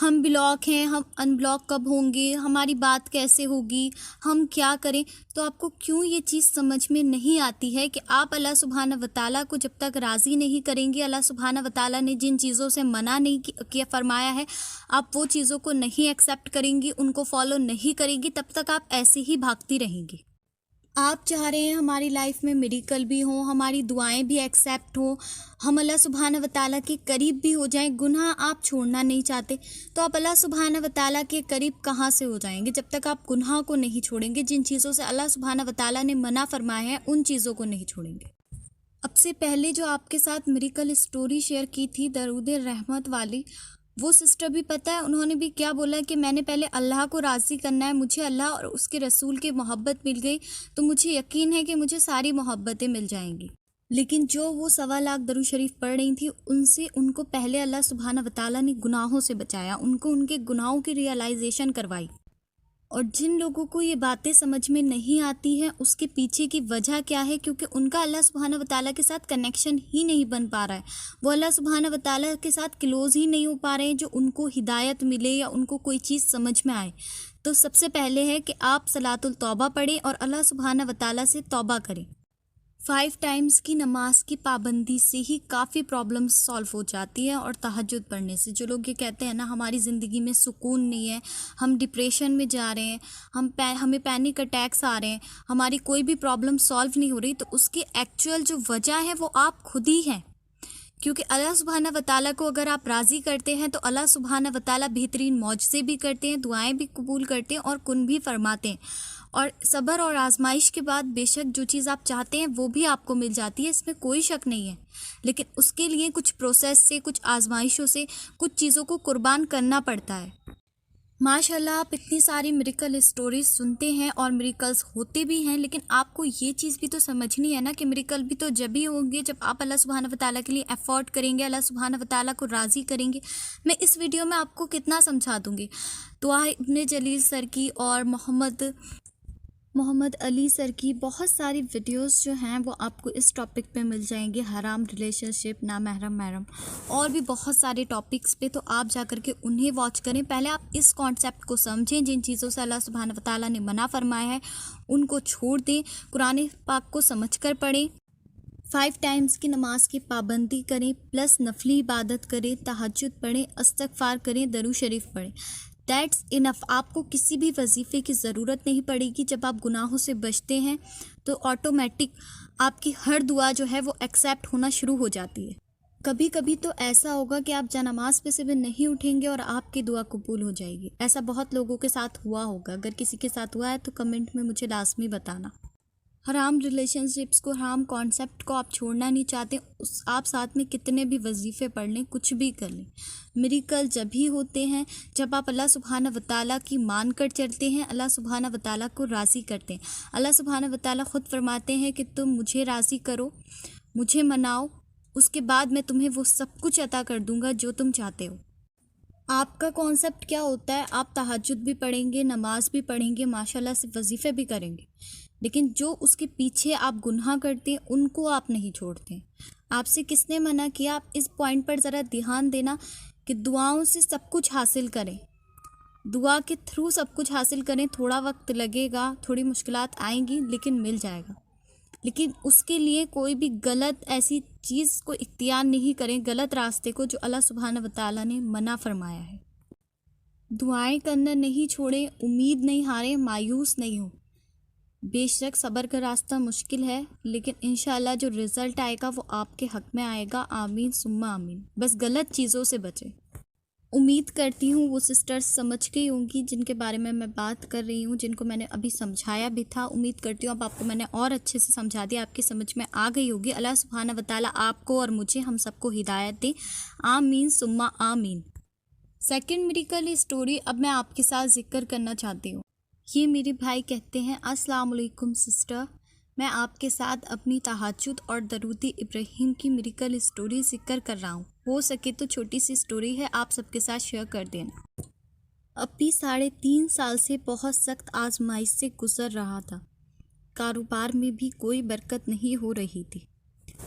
ہم بلاک ہیں، ہم ان بلاک کب ہوں گے، ہماری بات کیسے ہوگی، ہم کیا کریں. تو آپ کو کیوں یہ چیز سمجھ میں نہیں آتی ہے کہ آپ اللہ سبحانہ وتعالیٰ کو جب تک راضی نہیں کریں گے، اللہ سبحانہ وتعالیٰ نے جن چیزوں سے منع نہیں کیا فرمایا ہے، آپ وہ چیزوں کو نہیں ایکسیپٹ کریں گی، ان کو فالو نہیں کریں گی، تب تک آپ ایسے ہی بھاگتی رہیں گی. آپ چاہ رہے ہیں ہماری لائف میں میریکل بھی ہوں، ہماری دعائیں بھی ایکسیپٹ ہوں، ہم اللہ سبحانہ وتعالیٰ کے قریب بھی ہو جائیں. گناہ آپ چھوڑنا نہیں چاہتے تو آپ اللہ سبحانہ وتعالیٰ کے قریب کہاں سے ہو جائیں گے جب تک آپ گناہ کو نہیں چھوڑیں گے. جن چیزوں سے اللہ سبحانہ وتعالیٰ نے منع فرمایا ہے ان چیزوں کو نہیں چھوڑیں گے. اب سے پہلے جو آپ کے ساتھ میریکل اسٹوری شیئر کی تھی درود رحمت والی، وہ سسٹر بھی پتہ ہے انہوں نے بھی کیا بولا کہ میں نے پہلے اللہ کو راضی کرنا ہے، مجھے اللہ اور اس کے رسول کی محبت مل گئی تو مجھے یقین ہے کہ مجھے ساری محبتیں مل جائیں گی. لیکن جو وہ 1.25 درود شریف پڑھ رہی تھی ان کو پہلے اللہ سبحانہ وتعالیٰ نے گناہوں سے بچایا، ان کو ان کے گناہوں کی ریئلائزیشن کروائی. اور جن لوگوں کو یہ باتیں سمجھ میں نہیں آتی ہیں اس کے پیچھے کی وجہ کیا ہے، کیونکہ ان کا اللہ سبحانہ وتعالیٰ کے ساتھ کنیکشن ہی نہیں بن پا رہا ہے، وہ اللہ سبحانہ وتعالیٰ کے ساتھ کلوز ہی نہیں ہو پا رہے ہیں جو ان کو ہدایت ملے یا ان کو کوئی چیز سمجھ میں آئے. تو سب سے پہلے ہے کہ آپ صلاۃ التوبہ پڑھیں اور اللہ سبحانہ وتعالیٰ سے توبہ کریں. 5 ٹائمز کی نماز کی پابندی سے ہی کافی پرابلمس سالو ہو جاتی ہے، اور تہجد پڑھنے سے. جو لوگ یہ کہتے ہیں نا ہماری زندگی میں سکون نہیں ہے، ہم ڈپریشن میں جا رہے ہیں، ہمیں پینک اٹیکس آ رہے ہیں، ہماری کوئی بھی پرابلم سالو نہیں ہو رہی، تو اس کی ایکچوئل جو وجہ ہے وہ آپ خود ہی ہیں. کیونکہ اللہ سبحانہ وتعالیٰ کو اگر آپ راضی کرتے ہیں تو اللہ سبحانہ وتعالیٰ بہترین معجزے بھی کرتے ہیں، دعائیں بھی قبول کرتے ہیں اور کن بھی فرماتے ہیں. اور صبر اور آزمائش کے بعد بے شک جو چیز آپ چاہتے ہیں وہ بھی آپ کو مل جاتی ہے، اس میں کوئی شک نہیں ہے. لیکن اس کے لیے کچھ پروسیس سے، کچھ آزمائشوں سے، کچھ چیزوں کو قربان کرنا پڑتا ہے. ماشاء اللہ آپ اتنی ساری میریکل اسٹوریز سنتے ہیں اور میریکلز ہوتے بھی ہیں، لیکن آپ کو یہ چیز بھی تو سمجھنی ہے نا کہ میریکل بھی تو جب ہی ہوں گے جب آپ اللہ سبحانہ وتعالیٰ کے لیے ایفورٹ کریں گے، اللہ سبحانہ وتعالیٰ کو راضی کریں گے. میں اس ویڈیو میں آپ کو کتنا سمجھا دوں گی. دعا ابن جلیل سر کی اور محمد علی سر کی بہت ساری ویڈیوز جو ہیں وہ آپ کو اس ٹاپک پہ مل جائیں گے، حرام ریلیشن شپ، نامحرم محرم، اور بھی بہت سارے ٹاپکس پہ. تو آپ جا کر کے انہیں واچ کریں. پہلے آپ اس کانسیپٹ کو سمجھیں، جن چیزوں سے اللہ سبحانہ وتعالیٰ نے منع فرمایا ہے ان کو چھوڑ دیں، قرآن پاک کو سمجھ کر پڑھیں، 5 ٹائمز کی نماز کی پابندی کریں، پلس نفلی عبادت کریں، تہجد پڑھیں، استغفار کریں، درود شریف پڑھیں. That's enough. آپ کو کسی بھی وظیفے کی ضرورت نہیں پڑے گی. جب آپ گناہوں سے بچتے ہیں تو آٹومیٹک آپ کی ہر دعا جو ہے وہ ایکسیپٹ ہونا شروع ہو جاتی ہے. کبھی کبھی تو ایسا ہوگا کہ آپ جانماز پہ سے بھی نہیں اٹھیں گے اور آپ کی دعا قبول ہو جائے گی. ایسا بہت لوگوں کے ساتھ ہوا ہوگا. اگر کسی کے ساتھ ہوا ہے تو کمنٹ میں مجھے لازمی بتانا. حرام ریلیشن شپس کو، حرام کانسیپٹ کو آپ چھوڑنا نہیں چاہتے، آپ ساتھ میں کتنے بھی وظیفے پڑھ لیں، کچھ بھی کر لیں. میریکل جب ہی ہوتے ہیں جب آپ اللہ سبحانہ وتعالیٰ کی مان کر چلتے ہیں، اللہ سبحانہ وتعالیٰ کو راضی کرتے ہیں. اللہ سبحانہ وتعالیٰ خود فرماتے ہیں کہ تم مجھے راضی کرو، مجھے مناؤ، اس کے بعد میں تمہیں وہ سب کچھ عطا کر دوں گا جو تم چاہتے ہو. آپ کا کانسیپٹ کیا ہوتا ہے؟ آپ تہجد بھی پڑھیں گے، نماز بھی پڑھیں گے، ماشاءاللہ سے وظیفے بھی کریں گے، لیکن جو اس کے پیچھے آپ گناہ کرتے ہیں ان کو آپ نہیں چھوڑتے. آپ سے کس نے منع کیا؟ آپ اس پوائنٹ پر ذرا دھیان دینا کہ دعاؤں سے سب کچھ حاصل کریں، دعا کے تھرو سب کچھ حاصل کریں. تھوڑا وقت لگے گا، تھوڑی مشکلات آئیں گی، لیکن مل جائے گا. لیکن اس کے لیے کوئی بھی غلط ایسی چیز کو اختیار نہیں کریں، غلط راستے کو جو اللہ سبحانہ وتعالیٰ نے منع فرمایا ہے. دعائیں کرنا نہیں چھوڑیں، امید نہیں ہاریں، مایوس نہیں ہوں. بے شک صبر کا راستہ مشکل ہے، لیکن انشاءاللہ جو رزلٹ آئے گا وہ آپ کے حق میں آئے گا. آمین ثم آمین. بس غلط چیزوں سے بچیں. امید کرتی ہوں وہ سسٹرز سمجھ گئی ہوں گی جن کے بارے میں بات کر رہی ہوں، جن کو میں نے ابھی سمجھایا بھی تھا. امید کرتی ہوں اب آپ کو میں نے اور اچھے سے سمجھا دیا، آپ کی سمجھ میں آ گئی ہوگی. اللہ سبحانہ وتعالیٰ آپ کو اور مجھے، ہم سب کو ہدایت دیں. آمین ثم آمین. سیکنڈ میریکل اسٹوری اب میں آپ کے ساتھ ذکر کرنا چاہتی ہوں. یہ میرے بھائی کہتے ہیں، السلام علیکم سسٹر، میں آپ کے ساتھ اپنی تہجد اور درود ابراہیم کی میریکل اسٹوری ذکر کر رہا ہوں. ہو سکے تو چھوٹی سی اسٹوری ہے، آپ سب کے ساتھ شیئر کر دینا. ابھی 3.5 سال سے بہت سخت آزمائش سے گزر رہا تھا. کاروبار میں بھی کوئی برکت نہیں ہو رہی تھی.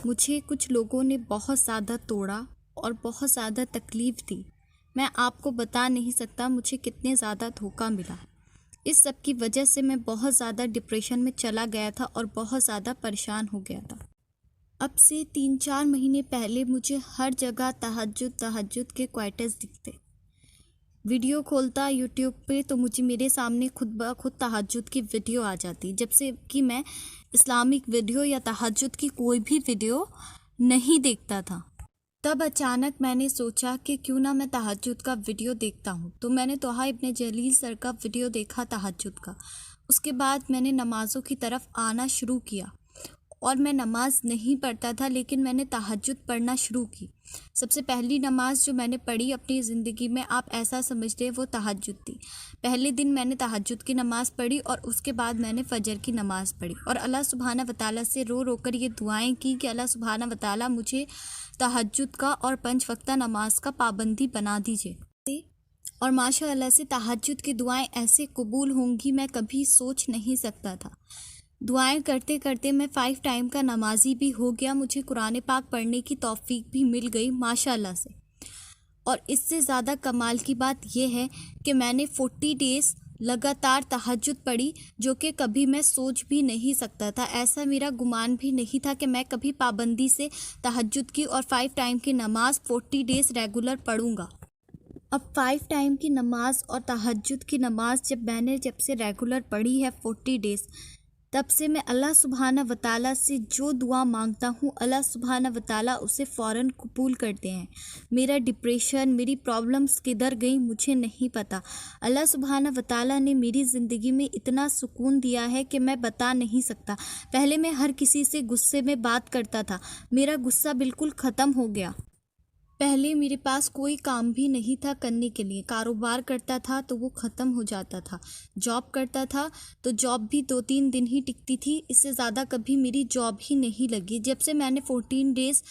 مجھے کچھ لوگوں نے بہت زیادہ توڑا اور بہت زیادہ تکلیف دی. میں آپ کو بتا نہیں سکتا مجھے کتنے زیادہ دھوکہ ملا۔ اس سب کی وجہ سے میں بہت زیادہ ڈپریشن میں چلا گیا تھا اور بہت زیادہ پریشان ہو گیا تھا۔ اب سے 3-4 مہینے پہلے مجھے ہر جگہ تہجد کے کوئٹس دکھتے۔ ویڈیو کھولتا یوٹیوب پہ تو مجھے میرے سامنے خود بخود تہجد کی ویڈیو آ جاتی، جب سے کہ میں اسلامک ویڈیو یا تہجد کی کوئی بھی ویڈیو نہیں دیکھتا تھا۔ تب اچانک میں نے سوچا کہ کیوں نہ میں تہجد کا ویڈیو دیکھتا ہوں، تو میں نے طٰہٰ ابن جلیل سر کا ویڈیو دیکھا تہجد کا۔ اس کے بعد میں نے نمازوں کی طرف آنا شروع کیا، اور میں نماز نہیں پڑھتا تھا لیکن میں نے تہجد پڑھنا شروع کی۔ سب سے پہلی نماز جو میں نے پڑھی اپنی زندگی میں، آپ ایسا سمجھتے وہ تہجد تھی۔ پہلے دن میں نے تہجد کی نماز پڑھی اور اس کے بعد میں نے فجر کی نماز پڑھی، اور اللہ سبحانہ وتعالیٰ سے رو رو کر یہ دعائیں کی کہ اللہ سبحانہ وتعالیٰ مجھے تہجد کا اور 5 وقتہ نماز کا پابندی بنا دیجیے۔ اور ماشاء اللہ سے تہجد کی دعائیں ایسے قبول ہوں گی میں کبھی سوچ نہیں سکتا تھا۔ دعائیں کرتے کرتے میں 5 ٹائم کا نمازی بھی ہو گیا، مجھے قرآن پاک پڑھنے کی توفیق بھی مل گئی ماشاء اللہ سے۔ اور اس سے زیادہ کمال کی بات یہ ہے کہ میں نے 40 ڈیز لگاتار تہجد پڑھی، جو کہ کبھی میں سوچ بھی نہیں سکتا تھا۔ ایسا میرا گمان بھی نہیں تھا کہ میں کبھی پابندی سے تہجد کی اور 5 ٹائم کی نماز 40 ڈیز ریگولر پڑھوں گا۔ اب 5 ٹائم کی نماز اور تہجد کی نماز جب سے ریگولر پڑھی ہے 40 ڈیز، تب سے میں اللہ سبحانہ وتعالیٰ سے جو دعا مانگتا ہوں اللہ سبحانہ وتعالیٰ اسے فوراً قبول کرتے ہیں۔ میرا ڈپریشن، میری پرابلمز کدھر گئیں مجھے نہیں پتہ۔ اللہ سبحانہ وتعالیٰ نے میری زندگی میں اتنا سکون دیا ہے کہ میں بتا نہیں سکتا۔ پہلے میں ہر کسی سے غصے میں بات کرتا تھا، میرا غصہ بالکل ختم ہو گیا۔ پہلے میرے پاس کوئی کام بھی نہیں تھا کرنے کے لیے، کاروبار کرتا تھا تو وہ ختم ہو جاتا تھا، جاب کرتا تھا تو جاب بھی 2-3 دن ہی ٹکتی تھی، اس سے زیادہ کبھی میری جاب ہی نہیں لگی۔ جب سے میں نے 14 ڈیز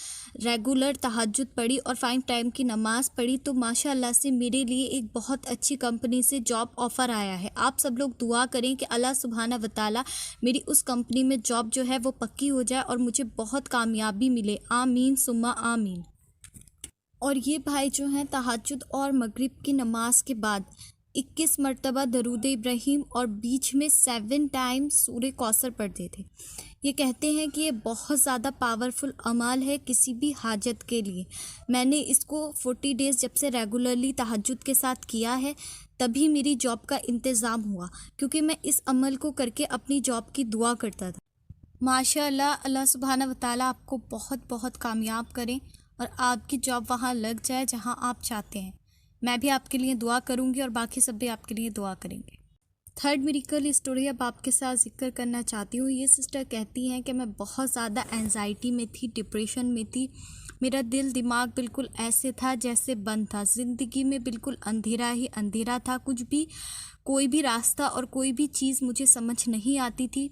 ریگولر تہجد پڑھی اور 5 ٹائم کی نماز پڑھی تو ماشاء اللہ سے میرے لیے ایک بہت اچھی کمپنی سے جاب آفر آیا ہے۔ آپ سب لوگ دعا کریں کہ اللہ سبحانہ وتعالیٰ میری اس کمپنی میں جاب جو ہے وہ پکی ہو جائے اور مجھے بہت کامیابی ملے، آمین ثم آمین۔ اور یہ بھائی جو ہیں تہجد اور مغرب کی نماز کے بعد 21 مرتبہ درود ابراہیم اور بیچ میں 7 ٹائم سورہ کوثر پڑھتے تھے۔ یہ کہتے ہیں کہ یہ بہت زیادہ پاورفل عمل ہے کسی بھی حاجت کے لیے۔ میں نے اس کو 40 ڈیز جب سے ریگولرلی تہجد کے ساتھ کیا ہے تبھی میری جاب کا انتظام ہوا، کیونکہ میں اس عمل کو کر کے اپنی جاب کی دعا کرتا تھا۔ ماشاء اللہ، اللہ سبحانہ وتعالیٰ آپ کو بہت بہت کامیاب کریں اور آپ کی جاب وہاں لگ جائے جہاں آپ چاہتے ہیں۔ میں بھی آپ کے لیے دعا کروں گی اور باقی سب بھی آپ کے لیے دعا کریں گے۔ 3rd میریکل اسٹوری اب آپ کے ساتھ ذکر کرنا چاہتی ہوں۔ یہ سسٹر کہتی ہیں کہ میں بہت زیادہ اینزائٹی میں تھی، ڈپریشن میں تھی، میرا دل دماغ بالکل ایسے تھا جیسے بند تھا، زندگی میں بالکل اندھیرا ہی اندھیرا تھا، کوئی بھی راستہ اور کوئی بھی چیز مجھے سمجھ نہیں آتی تھی۔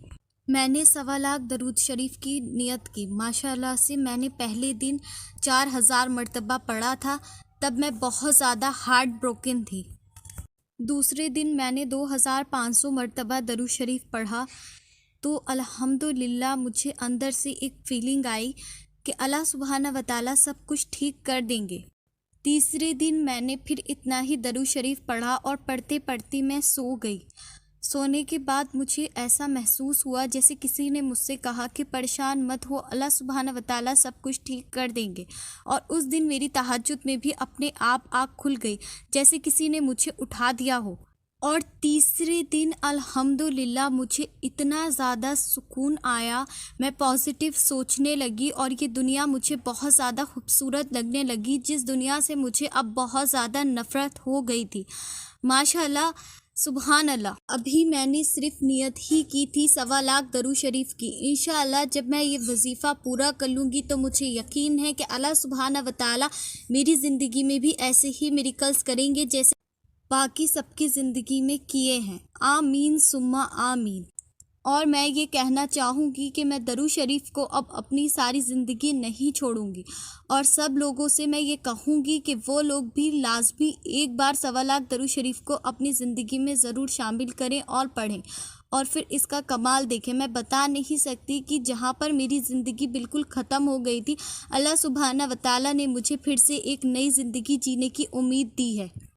میں نے 1.25 لاکھ درود شریف کی نیت کی، ماشاء اللہ سے میں نے پہلے دن 4000 مرتبہ پڑھا تھا، تب میں بہت زیادہ ہارٹ بروکن تھی۔ دوسرے دن میں نے 2500 مرتبہ درود شریف پڑھا تو الحمدللہ مجھے اندر سے ایک فیلنگ آئی کہ اللہ سبحانہ وتعالیٰ سب کچھ ٹھیک کر دیں گے۔ تیسرے دن میں نے پھر اتنا ہی درود شریف پڑھا اور پڑھتے پڑھتے میں سو گئی۔ سونے کے بعد مجھے ایسا محسوس ہوا جیسے کسی نے مجھ سے کہا کہ پریشان مت ہو، اللہ سبحانہ وتعالیٰ سب کچھ ٹھیک کر دیں گے۔ اور اس دن میری تہجد میں بھی اپنے آپ آنکھ کھل گئی جیسے کسی نے مجھے اٹھا دیا ہو۔ اور تیسرے دن الحمدللہ مجھے اتنا زیادہ سکون آیا، میں پازیٹیو سوچنے لگی اور یہ دنیا مجھے بہت زیادہ خوبصورت لگنے لگی، جس دنیا سے مجھے اب بہت زیادہ نفرت ہو گئی تھی۔ ماشاء اللہ، سبحان اللہ۔ ابھی میں نے صرف نیت ہی کی تھی 1.25 لاکھ درود شریف کی۔ انشاءاللہ جب میں یہ وظیفہ پورا کر لوں گی تو مجھے یقین ہے کہ اللہ سبحانہ وتعالیٰ میری زندگی میں بھی ایسے ہی میریکلز کریں گے جیسے باقی سب کی زندگی میں کیے ہیں، آمین ثم آمین۔ اور میں یہ کہنا چاہوں گی کہ میں درود شریف کو اب اپنی ساری زندگی نہیں چھوڑوں گی، اور سب لوگوں سے میں یہ کہوں گی کہ وہ لوگ بھی لازمی ایک بار 1.25 درود شریف کو اپنی زندگی میں ضرور شامل کریں اور پڑھیں، اور پھر اس کا کمال دیکھیں۔ میں بتا نہیں سکتی کہ جہاں پر میری زندگی بالکل ختم ہو گئی تھی، اللہ سبحانہ و تعالیٰ نے مجھے پھر سے ایک نئی زندگی جینے کی امید دی ہے۔